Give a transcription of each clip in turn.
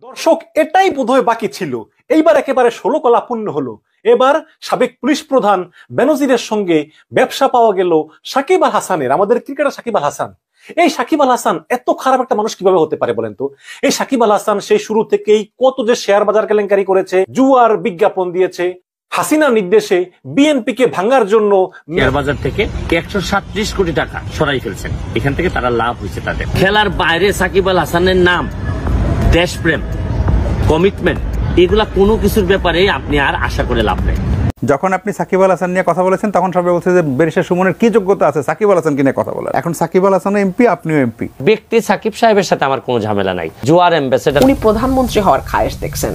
দর্শক, এটাই বোধহয় বাকি ছিল। এইবার একেবারে 16 কলা পূর্ণ হলো। এবার সাবেক পুলিশ প্রধান বেনজিরের সঙ্গে ব্যবসা পাওয়া গেল সাকিব আল হাসানের, আমাদের ক্রিকেটার সাকিব আল হাসান। এই সাকিব আল হাসান এত খারাপ একটা মানুষ কিভাবে হতে পারে বলেন তো? এই সাকিব আল হাসান সেই শুরু থেকেই কত যে শেয়ার বাজার কেলেঙ্কারি করেছে, জুয়ার বিজ্ঞাপন দিয়েছে, হাসিনার নির্দেশে বিএনপি কে ভাঙার জন্য শেয়ার বাজার থেকে 137 কোটি টাকা সরাই ফেলছেন। এখান থেকে তারা লাভ হয়েছে তাদের। খেলার বাইরে সাকিব আল হাসানের নাম, দেশপ্রেম, কমিটমেন্ট, এগুলা কোনো কিছুর ব্যাপারে আপনি আর আশা করে লাভ নেই। যখন আপনি সাকিব আল হাসান নিয়ে কথা বলেছেন তখন সবাই বলছে যে ব্যারিস্টার সুমনের কি যোগ্যতা আছে সাকিব আল হাসানকে নিয়ে কথা বলার। এখন সাকিব আল হাসান এমপি, আপনিও এমপি। ব্যক্তি সাকিব সাহেবের সাথে আমার কোনো ঝামেলা নাই। জুয়ার অ্যাম্বাসেডর, উনি প্রধানমন্ত্রী হওয়ার খায়েশ দেখছেন।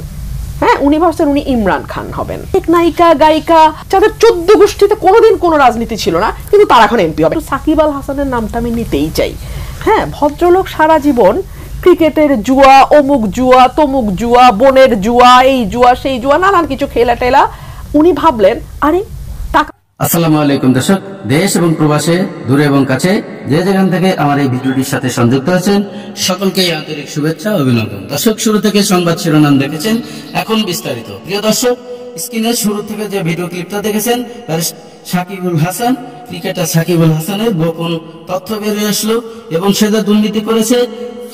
হ্যাঁ, উনি ভাবছেন উনি ইমরান খান হবেন। এক নায়িকা গায়িকা যাদের 14 গোষ্ঠীতে কোনোদিন কোনো রাজনীতি ছিল না, কিন্তু তারা এখন এমপি হবে। সাকিব আল হাসানের নামটা আমি নিতেই চাই। হ্যাঁ, ভদ্রলোক সারা জীবন ক্রিকেটের জুয়া, অমুক জুয়া, তমুক জুয়া, বনের জুয়া, এই জুয়া সেই জুয়া, নানান কিছু খেলা টেলা। উনি ভাবলেন আরে টাকা। আসসালামু আলাইকুম দর্শক, দেশ এবং প্রবাসে, দূরে এবং কাছে, যে যেখান থেকে আমার এই ভিডিওটির সাথে সংযুক্ত আছেন, সকলকে আন্তরিক শুভেচ্ছা ও অভিনন্দন। দর্শক, শুরু থেকে সংবাদ শিরোনাম দেখেছেন, এখন বিস্তারিত। প্রিয় দর্শক, স্ক্রিনের শুরু থেকে যে ভিডিও ক্লিপটা দেখেছেন, তার সাকিবুল হাসান, ক্রিকেটার সাকিবুল হাসানের গোপন তথ্য বেরিয়ে আসলো এবং সে যে দুর্নীতি করেছে,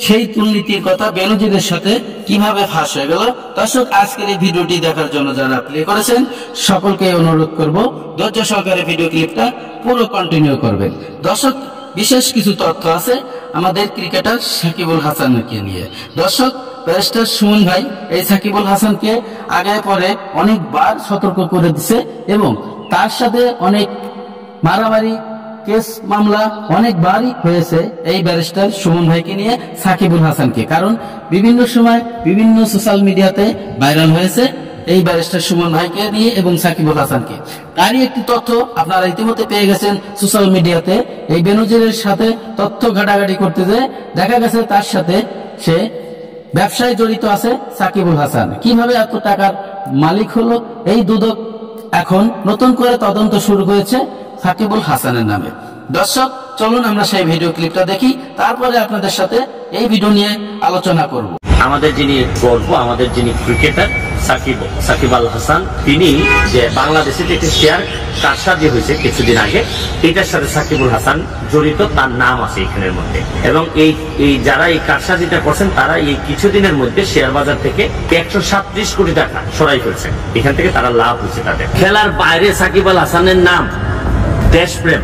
সেই দুর্নীতির কথা বেনজিরের সাথে কিভাবে ফাঁস হয়ে গেল। দর্শক, আজকের এই ভিডিওটি দেখার জন্য যারা প্লে করেছেন সকলকে অনুরোধ করব ধৈর্য সহকারে ভিডিও ক্লিপটা পুরো কন্টিনিউ করবেন। দর্শক, বিশেষ কিছু তথ্য আছে আমাদের ক্রিকেটার সাকিবুল হাসানকে নিয়ে। দর্শক, ব্যারিস্টার সুমন ভাই এই সাকিবুল হাসানকে আগে পরে অনেকবার সতর্ক করে দিছে এবং তার সাথে অনেক মারামারি, কেস মামলা অনেকবারই হয়েছে এই ব্যারিস্টার সুমন ভাইকে নিয়ে সাকিবুল হাসানকে। কারণ বিভিন্ন সময় বিভিন্ন সোশ্যাল মিডিয়াতে ভাইরাল হয়েছে এই ব্যারিস্টার সুমন ভাইকে নিয়ে এবং সাকিবুল হাসানকে। তারই একটি তথ্য আপনারা ইতিমধ্যে পেয়ে গেছেন সোশ্যাল মিডিয়াতে। এই বেনজিরের সাথে তথ্য ঘাটাঘাটি করতে যেয়ে দেখা গেছে তার সাথে সে ব্যবসায় জড়িত আছে সাকিবুল হাসান। কিভাবে এত টাকার মালিক হলো এই দুদক এখন নতুন করে তদন্ত শুরু করেছে সাকিবুল হাসানের নামে। দর্শক, চলুন আমরা সেই ভিডিও ক্লিপটা দেখি, তারপরে আপনাদের সাথে এই ভিডিও নিয়ে আলোচনা করব। আমাদের যিনি গর্ব, আমাদের যিনি ক্রিকেটার সাকিব আল হাসান, তিনি যে বাংলাদেশে যে একটি শেয়ার কারসাজি হয়েছে কিছুদিন আগে, এটার সাথে সাকিবুল হাসান জড়িত, তার নাম আছে এখানের মধ্যে। এবং এই যারা এই কারসাজিটা করছেন তারা এই কিছুদিনের মধ্যে শেয়ার বাজার থেকে 137 কোটি টাকা সরাই ফেলছেন। এখান থেকে তারা লাভ হয়েছে তাদের। খেলার বাইরে সাকিব আল হাসানের নাম, দেশপ্রেম,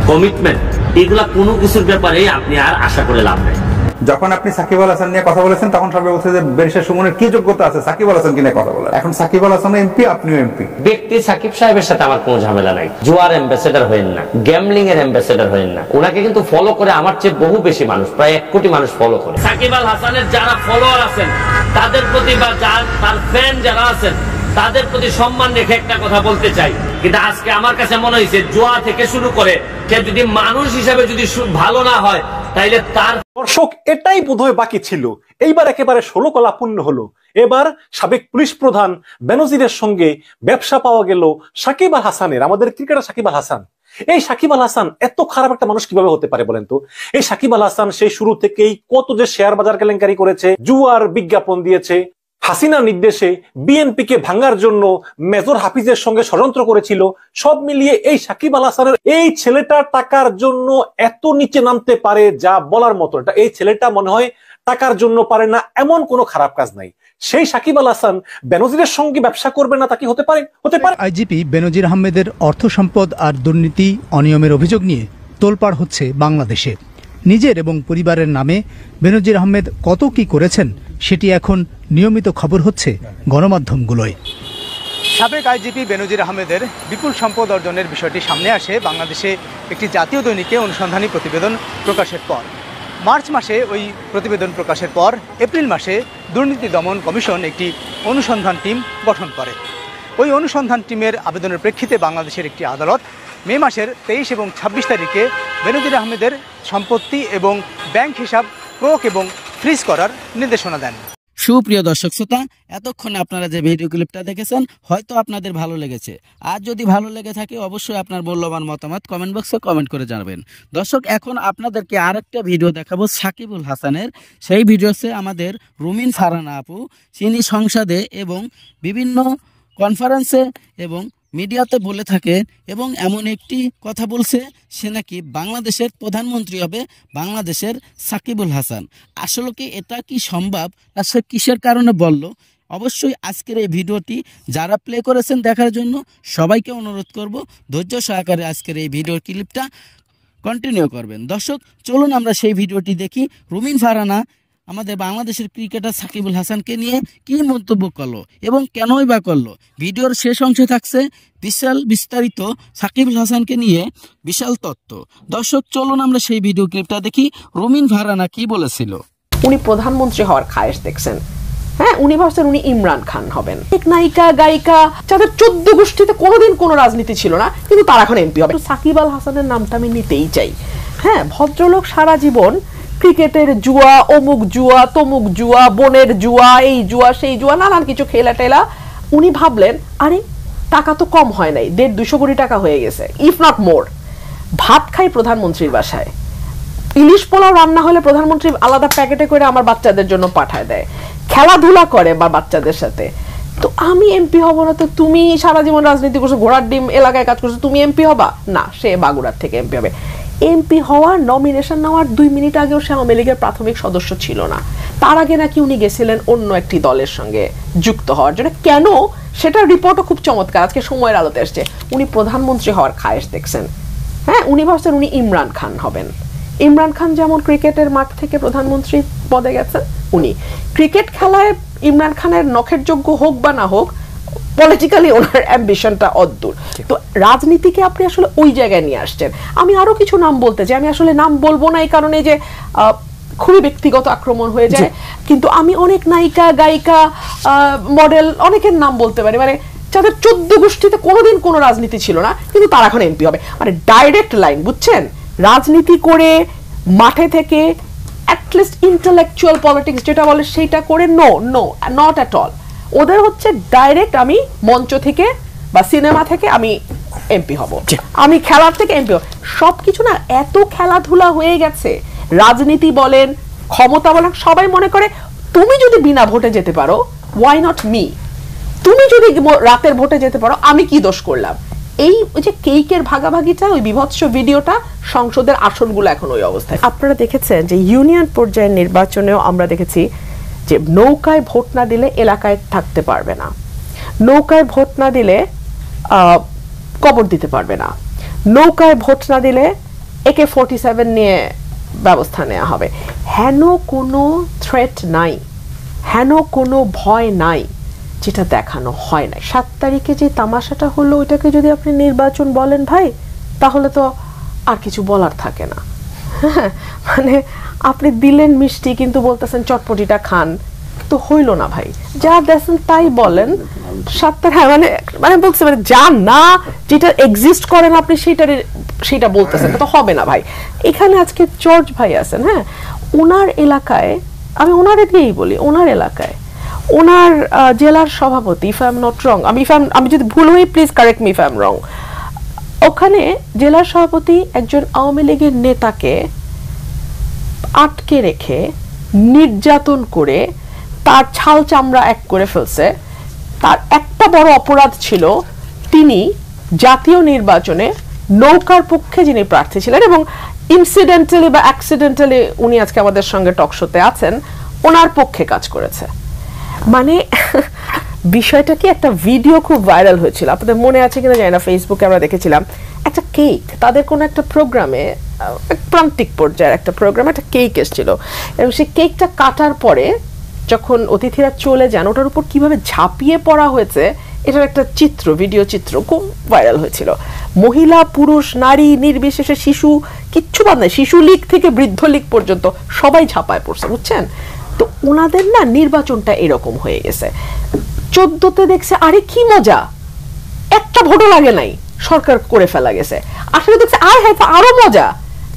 কমিটমেন্ট, এগুলা কোনো কিছুর ব্যাপারে আপনি আর আশা করে লাভ নেই। যখন আপনি সাকিব আল হাসান নিয়ে কথা বলেছেন তখন সবাই বলছে যে ব্যারিস্টার সুমনের কি যোগ্যতা আছে সাকিব আল হাসানকে নিয়ে কথা বলার। এখন সাকিব আল হাসান এমপি, আপনিও এমপি। ব্যক্তি সাকিব সাহেবের সাথে আমার কোনো ঝামেলা নাই। জুয়ার অ্যাম্বাসেডর হয়েন না, গ্যামলিং এর অ্যাম্বাসেডর হয়েন না। ওনাকে কিন্তু ফলো করে আমার চেয়ে বহু বেশি মানুষ, প্রায় 1 কোটি মানুষ ফলো করে। সাকিব আল হাসানের যারা ফলোয়ার আছেন তাদের প্রতি বা তার ফ্যান যারা আছেন তাদের প্রতি সম্মান রেখে একটা কথা বলতে চাই। কিন্তু আজকে আমার কাছে মনে হয়েছে জুয়া থেকে শুরু করে সে যদি মানুষ হিসাবে যদি ভালো না হয় তাইলে তার। দর্শক, এটাই বোধহয় বাকি ছিল। এইবার একেবারে 16 কলা পূর্ণ হলো। এবার সাবেক পুলিশ প্রধান বেনজিরের সঙ্গে ব্যবসা পাওয়া গেল সাকিব আল হাসানের, আমাদের ক্রিকেটার সাকিব আল হাসান। এই সাকিব আল হাসান এত খারাপ একটা মানুষ কিভাবে হতে পারে বলেন তো? এই সাকিব আল হাসান সেই শুরু থেকেই কত যে শেয়ার বাজার কেলেঙ্কারি করেছে, জুয়ার বিজ্ঞাপন দিয়েছে, হাসিনার নির্দেশে বিএনপি কে ভাঙার জন্য মেজর হাফিজের সঙ্গে ষড়যন্ত্র করেছিল। সব মিলিয়ে এই সাকিব আল হাসানের, এই ছেলেটার টাকার জন্য এত নিচে নামতে পারে যা বলার মতো। এই ছেলেটা মনে হয় টাকার জন্য পারে না, এমন কোনো খারাপ কাজ নাই। সেই সাকিব আল হাসান বেনজিরের সঙ্গে ব্যবসা করবে না, তা কি হতে পারে? হতে পারে। আইজিপি বেনজির আহমেদের অর্থ সম্পদ আর দুর্নীতি অনিয়মের অভিযোগ নিয়ে তোলপাড় হচ্ছে বাংলাদেশে। নিজের এবং পরিবারের নামে বেনজির আহমেদ কত কি করেছেন সেটি এখন নিয়মিত খবর হচ্ছে গণমাধ্যমগুলোয়। সাবেক আইজিপি বেনজির আহমেদের বিপুল সম্পদ অর্জনের বিষয়টি সামনে আসে বাংলাদেশে একটি জাতীয় দৈনিকে অনুসন্ধানী প্রতিবেদন প্রকাশের পর। মার্চ মাসে ওই প্রতিবেদন প্রকাশের পর এপ্রিল মাসে দুর্নীতি দমন কমিশন একটি অনুসন্ধান টিম গঠন করে। ওই অনুসন্ধান টিমের আবেদনের প্রেক্ষিতে বাংলাদেশের একটি আদালত মে মাসের 23 এবং 26 তারিখে বেনজির আহমেদের সম্পত্তি এবং ব্যাংক হিসাব ক্রোক এবং ফ্রিজ করার নির্দেশনা দেন। সুপ্রিয় দর্শক শ্রোতা, এতক্ষণে আপনারা যে ভিডিও ক্লিপটা দেখেছেন হয়তো আপনাদের ভালো লেগেছে। আর যদি ভালো লেগে থাকে অবশ্যই আপনার মূল্যবান মতামত কমেন্ট বক্সে কমেন্ট করে জানাবেন। দর্শক, এখন আপনাদেরকে আরেকটা ভিডিও দেখাবো সাকিবুল হাসানের। সেই ভিডিওতে আমাদের রুমিন ফারহানা আপু, তিনি সংসদে এবং বিভিন্ন কনফারেন্সে এবং মিডিয়াতে বলে থাকে এবং এমন একটি কথা বলছে, সে নাকি বাংলাদেশের প্রধানমন্ত্রী হবে, বাংলাদেশের সাকিবুল হাসান। আসলে কি এটা কি সম্ভব, আর সে কিসের কারণে বলল? অবশ্যই আজকের এই ভিডিওটি যারা প্লে করেছেন দেখার জন্য সবাইকে অনুরোধ করব ধৈর্য সহকারে আজকের এই ভিডিও ক্লিপটা কন্টিনিউ করবেন। দর্শক, চলুন আমরা সেই ভিডিওটি দেখি। রুমিন ফারহানা আমাদের বাংলাদেশের ক্রিকেটার সাকিবুল হাসানকে নিয়ে কি মন্তব্য করলো এবং কেনই বা করলো। ভিডিওর শেষ অংশে থাকছে বিস্তারিত সাকিবুল হাসানকে নিয়ে বিশাল তথ্য। দর্শক, চলুন আমরা সেই ভিডিও ক্লিপটা দেখি রুমিন ফারহানা কি বলেছিল। উনি প্রধানমন্ত্রী হওয়ার খায়েশ দেখছেন, হ্যাঁ, উনি ভাবছেন উনি ইমরান খান হবেন। এক নায়িকা গায়িকা যাদের 14 গোষ্ঠীতে কোনোদিন কোনো রাজনীতি ছিল না, কিন্তু তারা এখন এমপি হবে। সাকিব আল হাসানের নামটা আমি নিতেই চাই। হ্যাঁ, ভদ্রলোক সারা জীবন ক্রিকেটের জুয়া, অমুক জুয়া, তমুক জুয়া, বনের জুয়া, এই জুয়া সেই জুয়া, নানান কিছু খেলা টেলা। উনি ভাবলেন আরে টাকা তো কম হয় নাই, 150-200 কোটি টাকা হয়ে গেছে, ইফ নট মোর। ভাত খাই প্রধানমন্ত্রীর বাসায়, ইলিশ পোলাও রান্না হলে প্রধানমন্ত্রী আলাদা প্যাকেটে করে আমার বাচ্চাদের জন্য পাঠায় দেয়, খেলাধুলা করে বা বাচ্চাদের সাথে। তো আমি এমপি হব না তো? তুমি সারা জীবন রাজনীতি করছো, ঘোড়ার ডিম এলাকায় কাজ করছো, তুমি এমপি হবা না? সে বাগুড়ার থেকে এমপি হবে। এমপি হওয়ার নমিনেশন নেওয়ার 2 মিনিট আগেও সে আওয়ামী লীগের প্রাথমিক সদস্য ছিল না। তার আগে নাকি উনি গেছিলেন অন্য একটি দলের সঙ্গে যুক্ত হওয়ার জন্য। কেন, সেটার রিপোর্টও খুব চমৎকার, আজকে সময়ের আলোতে আসছে। উনি প্রধানমন্ত্রী হওয়ার খায়েশ দেখছেন, হ্যাঁ, উনি ভাবছেন উনি ইমরান খান হবেন। ইমরান খান যেমন ক্রিকেটের মাঠ থেকে প্রধানমন্ত্রী পদে গেছেন, উনি ক্রিকেট খেলায় ইমরান খানের নখের যোগ্য হোক বা না হোক, পলিটিক্যালি ওনার অ্যাম্বিশনটা অদ্দূর। তো রাজনীতিকে আপনি আসলে ওই জায়গায় নিয়ে আসছেন। আমি আরো কিছু নাম বলতে চাই, আমি আসলে নাম বলবো না এই কারণে যে খুবই ব্যক্তিগত আক্রমণ হয়ে যায়, কিন্তু আমি অনেক নায়িকা গায়িকা মডেল অনেকের নাম বলতে পারি, মানে যাদের 14 গোষ্ঠীতে কোনোদিন কোনো রাজনীতি ছিল না, কিন্তু তারা এখন এমপি হবে। মানে ডাইরেক্ট লাইন, বুঝছেন? রাজনীতি করে মাঠে থেকে অ্যাটলিস্ট ইন্টেলেকচুয়াল পলিটিক্স যেটা বলে সেইটা করে, নো নট অ্যাট অল। ওদের হচ্ছে ডাইরেক্ট আমি মঞ্চ থেকে বা সিনেমা থেকে আমি এমপি হব, আমি খেলার থেকে এমপি হব। সবকিছু না এত খেলাধুলা হয়ে গেছে, রাজনীতি বলেন, ক্ষমতা বলেন, সবাই মনে করে তুমি যদি বিনা ভোটে যেতে পারো, ওয়াই নট মি? তুমি যদি রাতের ভোটে যেতে পারো, আমি কি দোষ করলাম? এই যে কেকের ভাগাভাগিটা, ওই বিভৎস ভিডিওটা, সংসদের আসনগুলো এখন ওই অবস্থায়। আপনারা দেখেছেন যে ইউনিয়ন পর্যায়ের নির্বাচনেও আমরা দেখেছি যে নৌকায় ভোট না দিলে এলাকায় থাকতে পারবে না, নৌকায় ভোট না দিলে কবর দিতে পারবে না, নৌকায় ভোট না দিলে AK-47 নিয়ে ব্যবস্থা নেওয়া হবে। হেন কোনো থ্রেট নাই, হেন কোনো ভয় নাই, যেটা দেখানো হয় না। 7 তারিখে যে তামাশাটা হলো, ওইটাকে যদি আপনি নির্বাচন বলেন ভাই, তাহলে তো আর কিছু বলার থাকে না। মানে আপনি দিলেন মিষ্টি কিন্তু বলতেছেন চটপটিটা খান, তো হইল না ভাই। যা দেখেন তাই বলেন। 7 তারিখ মানে মানে বলছে মানে যা না, যেটা এক্সিস্ট করেন আপনি সেটা বলতেছেন, তো হবে না ভাই। এখানে আজকে জর্জ ভাই আছেন, হ্যাঁ, ওনার এলাকায়, আমি ওনারে দিয়েই বলি, ওনার এলাকায় ওনার জেলার সভাপতি, if I am not wrong, আমি যদি ভুল হই please correct me if I am রং, ওখানে জেলার সভাপতি একজন আওয়ামী লীগের নেতাকে আটকে রেখে নির্যাতন করে তার ছাল চামড়া এক করে ফেলছে। তার একটা বড় অপরাধ ছিল, তিনি জাতীয় নির্বাচনে নৌকার পক্ষে যিনি প্রার্থী ছিলেন, এবং ইনসিডেন্টালি বা অ্যাক্সিডেন্টালি উনি আজকে আমাদের সঙ্গে টক শোতে আছেন, ওনার পক্ষে কাজ করেছে। মানে বিষয়টা কি, একটা ভিডিও খুব ভাইরাল হয়েছিল, আপনাদের মনে আছে কিনা জানি না, ফেসবুকে আমরা দেখেছিলাম। একটা কেক, তাদের কোনো একটা প্রোগ্রামে, প্রান্তিক পর্যায়ের একটা প্রোগ্রামে একটা কেক এসেছিল, এবং সেই কেকটা কাটার পরে যখন অতিথিরা চলে যান, ওটার উপর কিভাবে ঝাঁপিয়ে পড়া হয়েছে, এটার একটা চিত্র, ভিডিও চিত্র খুব ভাইরাল হয়েছিল। মহিলা, পুরুষ, নারী নির্বিশেষে, শিশু, কিচ্ছু বাদ নাই, শিশু লীগ থেকে বৃদ্ধ লীগ পর্যন্ত সবাই ঝাঁপায় পড়ছে, বুঝছেন? তো ওনাদের না নির্বাচনটা এরকম হয়ে গেছে। 14তে দেখছে আরে কি মজা, একটা ভোটও লাগে নাই, সরকার করে ফেলা গেছে। আসলে দেখছে আরো মজা,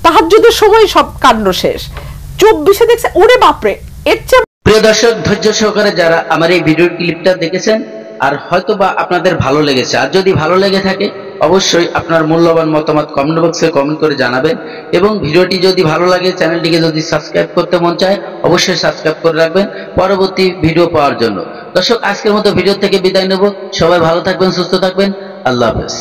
তাহাজ্জুদের সময় সব কাণ্ড শেষ। 24-এ দেখছে ওরে বাপরে, এর চেয়ে প্রিয় দর্শক, ধৈর্য সহকারে যারা আমার এই ভিডিও ক্লিপটা দেখেছেন আর হয়তোবা আপনাদের ভালো লেগেছে, আর যদি ভালো লেগে থাকে অবশ্যই আপনার মূল্যবান মতামত কমেন্ট বক্সে কমেন্ট করে জানাবেন, এবং ভিডিওটি যদি ভালো লাগে, চ্যানেলটিকে যদি সাবস্ক্রাইব করতে মন চায় অবশ্যই সাবস্ক্রাইব করে রাখবেন পরবর্তী ভিডিও পাওয়ার জন্য। দর্শক, আজকের মতো ভিডিও থেকে বিদায় নেব। সবাই ভালো থাকবেন, সুস্থ থাকবেন। আল্লাহ হাফেজ।